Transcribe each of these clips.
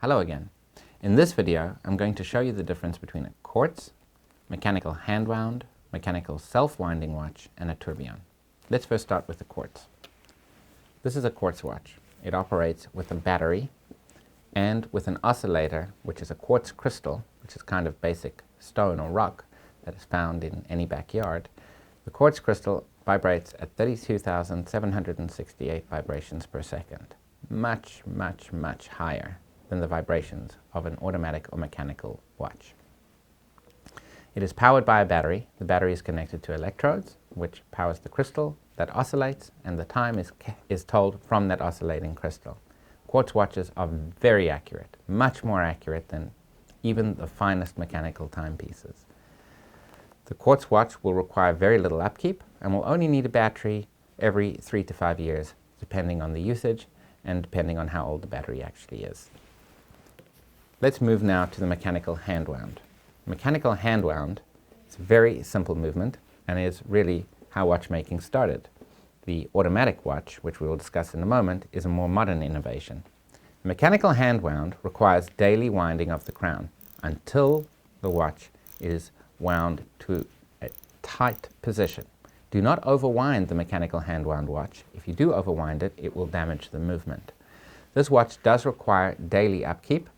Hello again. In this video, I'm going to show you the difference between a quartz, mechanical hand-wound, mechanical self-winding watch, and a tourbillon. Let's first start with the quartz. This is a quartz watch. It operates with a battery and with an oscillator, which is a quartz crystal, which is kind of basic stone or rock that is found in any backyard. The quartz crystal vibrates at 32,768 vibrations per second. Much, much, much higher than the vibrations of an automatic or mechanical watch. It is powered by a battery. The battery is connected to electrodes, which powers the crystal that oscillates, and the time is told from that oscillating crystal. Quartz watches are very accurate, much more accurate than even the finest mechanical timepieces. The quartz watch will require very little upkeep and will only need a battery every 3 to 5 years, depending on the usage and depending on how old the battery actually is. Let's move now to the mechanical hand-wound. Mechanical hand-wound is a very simple movement and is really how watchmaking started. The automatic watch, which we will discuss in a moment, is a more modern innovation. The mechanical hand-wound requires daily winding of the crown until the watch is wound to a tight position. Do not overwind the mechanical hand-wound watch. If you do overwind it, it will damage the movement. This watch does require daily upkeep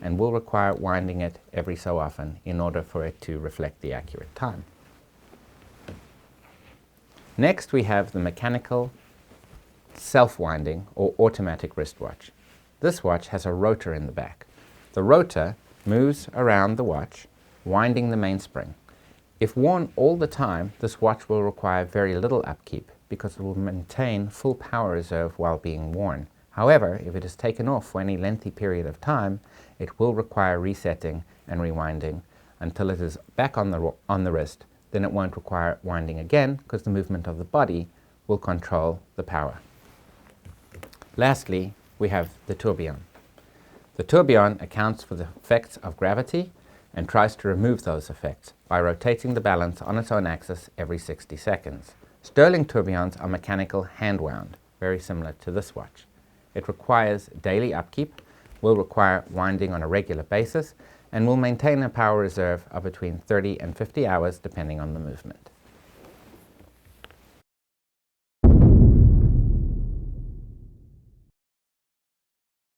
and will require winding it every so often in order for it to reflect the accurate time. Next, we have the mechanical self-winding or automatic wristwatch. This watch has a rotor in the back. The rotor moves around the watch, winding the mainspring. If worn all the time, this watch will require very little upkeep because it will maintain full power reserve while being worn. However, if it is taken off for any lengthy period of time, it will require resetting and rewinding until it is back on the wrist. Then it won't require winding again because the movement of the body will control the power. Lastly, we have the tourbillon. The tourbillon accounts for the effects of gravity and tries to remove those effects by rotating the balance on its own axis every 60 seconds. Stirling tourbillons are mechanical hand-wound, very similar to this watch. It requires daily upkeep, will require winding on a regular basis, and will maintain a power reserve of between 30 and 50 hours depending on the movement.